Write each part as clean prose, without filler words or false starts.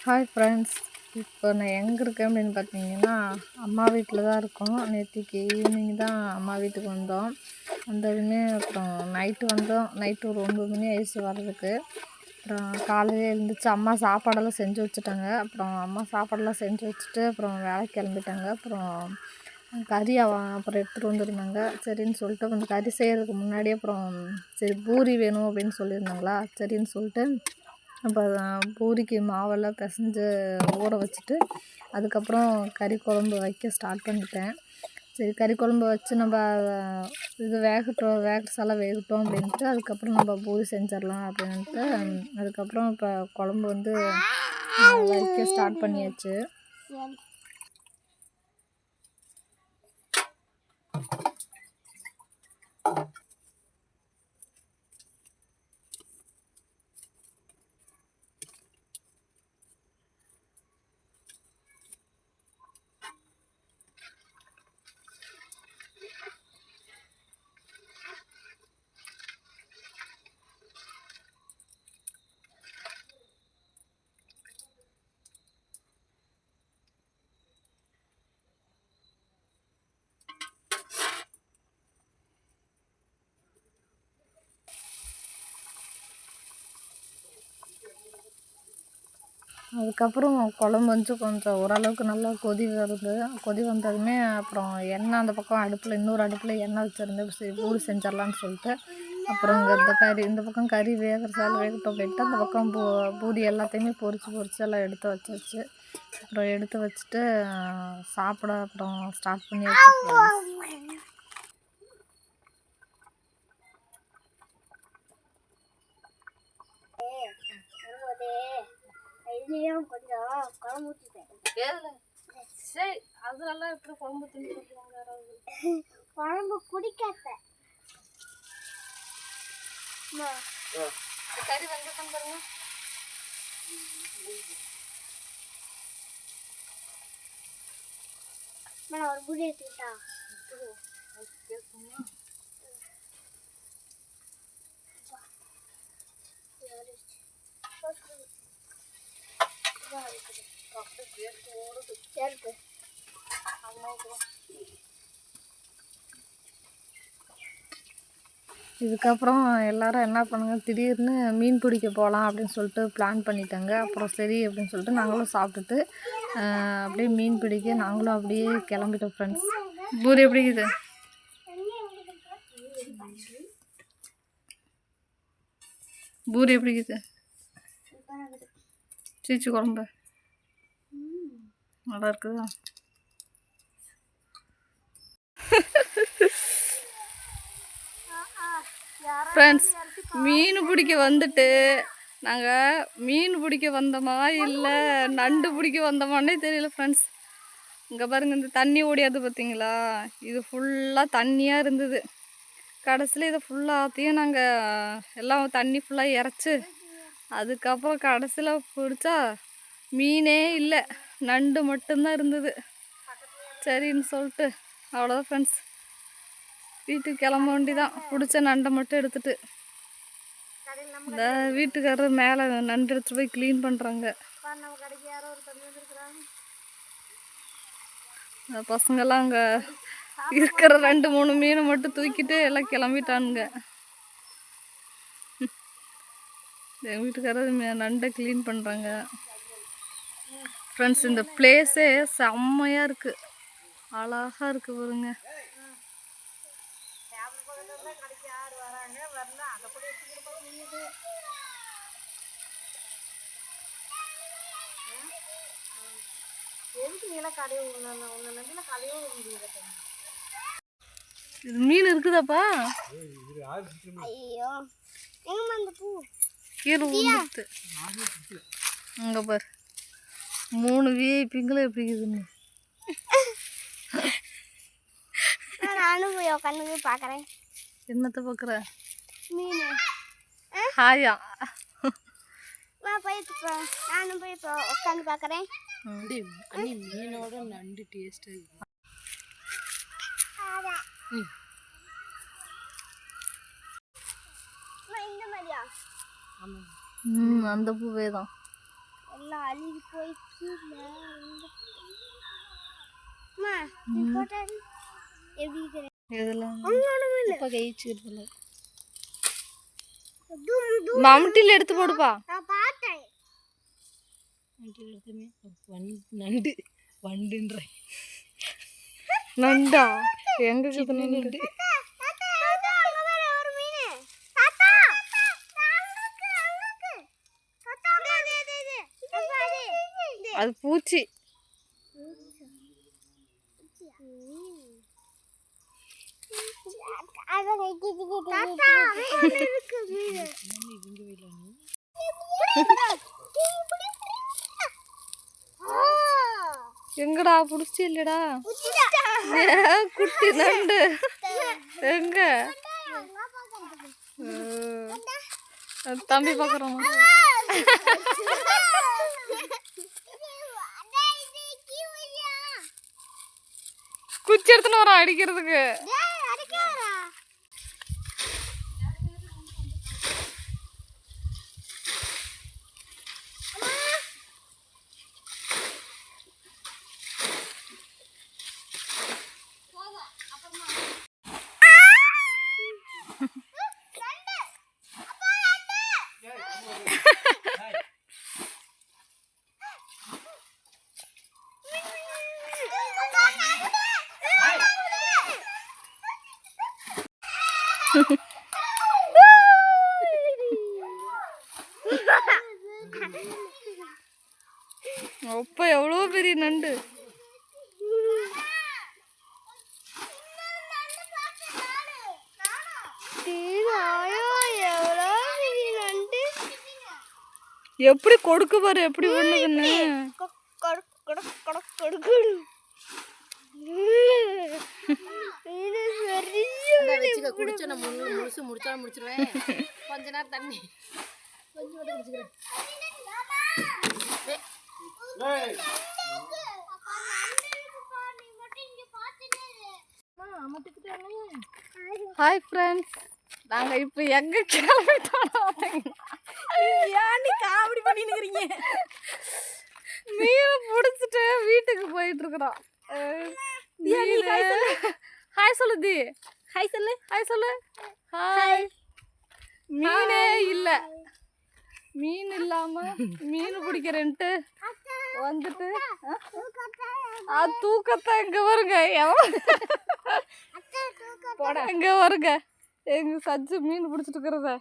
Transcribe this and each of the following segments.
Hi friends, இப்போ நான் எங்கே இருக்கேன் அப்படின்னு பார்த்தீங்கன்னா அம்மா வீட்டில் தான் இருக்கோம். நேற்றுக்கு ஈவினிங் தான் அம்மா வீட்டுக்கு வந்தோம். வந்ததுமே அப்புறம் நைட்டு ஒரு 9 மணி ஆயிடுச்சு வர்றதுக்கு. அப்புறம் காலையில் எழுந்திரிச்சு அம்மா சாப்பாடெல்லாம் செஞ்சு வச்சுட்டாங்க. அப்புறம் அம்மா சாப்பாடெல்லாம் செஞ்சு வச்சுட்டு அப்புறம் வேலைக்கு கிளம்பிட்டாங்க. அப்புறம் கறி அப்புறம் எடுத்துகிட்டு வந்துருந்தாங்க. சரின்னு சொல்லிட்டு கொஞ்சம் கறி செய்கிறதுக்கு முன்னாடியே அப்புறம் சரி பூரி வேணும் அப்படின்னு சொல்லியிருந்தாங்களா, சரின்னு சொல்லிட்டு அப்போ பூரிக்கு மாவெல்லாம் பிசைஞ்சு ஊற வச்சுட்டு அதுக்கப்புறம் கறி குழம்பு வைக்க ஸ்டார்ட் பண்ணிட்டேன். சரி கறி குழம்பு வச்சு நம்ம இது வேகட்டெல்லாம் வேகட்டும் அப்படின்ட்டு அதுக்கப்புறம் நம்ம பூரி செஞ்சிடலாம் அப்படின்ட்டு அதுக்கப்புறம் இப்போ குழம்பு வந்து வைக்க ஸ்டார்ட் பண்ணியாச்சு. அதுக்கப்புறம் குழம்பு வந்து கொஞ்சம் ஓரளவுக்கு நல்லா கொதி வந்ததுமே அப்புறம் எண்ணெய் அந்த பக்கம் இன்னொரு அடுப்பில் எண்ணெய் வச்சுருந்தேன். சரி பூரி செஞ்சிடலான்னு சொல்லிட்டு அப்புறம் இந்த பக்கம் கறி வேகட்டும் அப்படின்ட்டு அந்த பக்கம் பூரி எல்லாத்தையுமே பொரிச்சு எல்லாம் எடுத்து வச்சாச்சு. அப்புறம் எடுத்து வச்சுட்டு சாப்பிட அப்புறம் ஸ்டார்ட் பண்ணியாச்சு. கொஞ்சம் குழம்பு ஊற்றிட்டேன். சரி அதெல்லாம் எப்படி குழம்பு தண்ணி கொடுக்குறாங்க யாராவது? குழம்பு குடிக்காத கறி வெந்துட்டான் பாருங்க. ஒரு பூரி எடுத்துக்கிட்டா இதுக்கப்புறம் எல்லாரும் என்ன பண்ணுங்க, திடீர்னு மீன் பிடிக்க போகலாம் அப்படின்னு சொல்லிட்டு பிளான் பண்ணிட்டாங்க. அப்புறம் சரி அப்படின்னு சொல்லிட்டு நாங்களும் சாப்பிட்டுட்டு அப்படியே மீன் பிடிக்க நாங்களும் அப்படியே கிளம்பிட்டோம். ஃப்ரெண்ட்ஸ், பூரி எப்படி இருக்குது? பூரி எப்படி இருக்குது? சீச்சு குழம்பு நல்லா இருக்குதா? ஃப்ரெண்ட்ஸ், மீன் பிடிக்க வந்துட்டு நாங்கள் மீன் பிடிக்க வந்தோமா இல்லை நண்டு பிடிக்க வந்தோமானே தெரியல. ஃப்ரெண்ட்ஸ், இங்கே பாருங்கள், இந்த தண்ணி ஓடியாது பார்த்தீங்களா? இது ஃபுல்லாக தண்ணியாக இருந்தது. கடைசியில் இதை ஃபுல்லாத்தையும் நாங்கள் எல்லாம் தண்ணி ஃபுல்லாக இறச்சி அதுக்கப்புறம் கடைசியில் பிடிச்சா மீனே இல்லை, நண்டு மட்டும்தான் இருந்தது. சரின்னு சொல்லிட்டு அவ்வளோதான் ஃப்ரெண்ட்ஸ், வீட்டுக்கு கிளம்ப வேண்டிதான். பிடிச்ச நண்டை மட்டும் எடுத்துகிட்டு இந்த வீட்டுக்காரர் மேலே நண்டு எடுத்துகிட்டு போய் க்ளீன் பண்ணுறாங்க. பசங்கள்லாம் அங்கே இருக்கிற 2-3 மீனை மட்டும் தூக்கிட்டு எல்லாம் கிளம்பிட்டானுங்க. எங்கள் வீட்டுக்காரர் நண்டை க்ளீன் பண்ணுறாங்க. ஃப்ரெண்ட்ஸ், இந்த பிளேஸே செம்மையாக இருக்குது, அழகாக இருக்குது பாருங்க. இது மீன் இருக்குதாப்பா? கீழே விழுந்துட்டு அங்கே பாரு 3 விஐபிங்களும் எப்படி இருக்குதுன்னு. நானும் போய் உட்காந்து பார்க்குறேன். என்னத்தை பார்க்குற? மீன். ஹாயா, நானும் போய் இப்போ உட்காந்து பார்க்குறேன். மீனோட நண்டு டேஸ்ட்டாக இருக்குது. அந்த பூவே தான். எல்லாம் அழுகி போயிடுச்சு. எப்படி இருக்கிறேன் இதெல்லாம் இப்போ கழிச்சுக்கிறதுல மம்டியில் எடுத்து போடுப்பா. நான் பார்த்தேன். நண்டு வண்டுன்ற நண்டா எங்க இருக்குது நண்டு? அது பூச்சி. எங்கடா புடிச்சு இல்லடா குட்டி நண்டு எங்க தம்பி பாக்குறோம். குச்சி எடுத்துன்னு வரோம் அடிக்கிறதுக்கு. அப்ப எவ்வளோ பெரிய நண்டு. எப்படி கொடுக்க பாரு எப்படி பண்ணுதுன்னு. முழுசு முடிச்சாலும் முடிச்சிருவேன். கொஞ்ச நேரம் தண்ணி கொஞ்சம் குடிச்சுக்கிறேன். ஹாய் ஃப்ரெண்ட்ஸ், நாங்கள் இப்போ எங்கே கிளம்பிட்டோம்? ஏன்டி காமெடி பண்ணின்னு இருக்கிறீங்க? மீனை பிடிச்சிட்டு வீட்டுக்கு போயிட்டு இருக்கிறோம். ஹாய் சொல்லுதி. ஹாய் சொல்லு. ஹாய் சொல்லு. ஹாய். மீனே இல்லை. மீன் இல்லாம மீன் பிடிக்கிறேன்ட்டு வந்துட்டு தூக்கத்தை இங்க வருங்க. இங்க வருங்க எங்க சஜ்ஜு மீன் பிடிச்சிட்டு இருக்கிறத.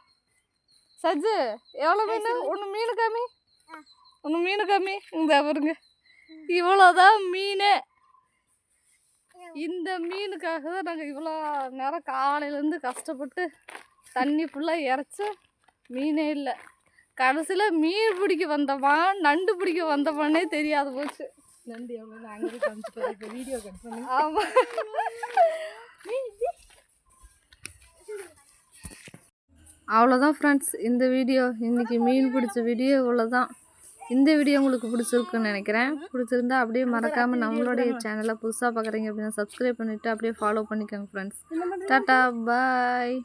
சஜ்ஜு எவ்வளோ மீன்? ஒன்று மீன் காமி, ஒன்று மீன் காமி. இந்த வருங்க இவ்வளோதான் மீனே. இந்த மீனுக்காக தான் நாங்கள் இவ்வளோ நேரம் காலையிலேருந்து கஷ்டப்பட்டு தண்ணி ஃபுல்லாக இறச்சி மீனே இல்லை. கடைசியில் மீன் பிடிக்க வந்தவா நண்டு பிடிக்க வந்தவானே தெரியாது போச்சு. நண்டு எவ்வளோ அங்கே காமிச்சிட்டு இப்போ வீடியோ கட் பண்ணி. ஆமாம், அவ்வளோதான் ஃப்ரெண்ட்ஸ் இந்த வீடியோ. இன்றைக்கி மீன் பிடிச்ச வீடியோ இவ்வளோதான். இந்த வீடியோ உங்களுக்கு பிடிச்சிருக்குன்னு நினைக்கிறேன். பிடிச்சிருந்தா அப்படியே மறக்காமல் நம்மளுடைய சேனலை புதுசாக பார்க்குறீங்க அப்படின்னா சப்ஸ்கிரைப் பண்ணிவிட்டு அப்படியே ஃபாலோ பண்ணிக்கோங்க ஃப்ரெண்ட்ஸ். டாட்டா பாய்.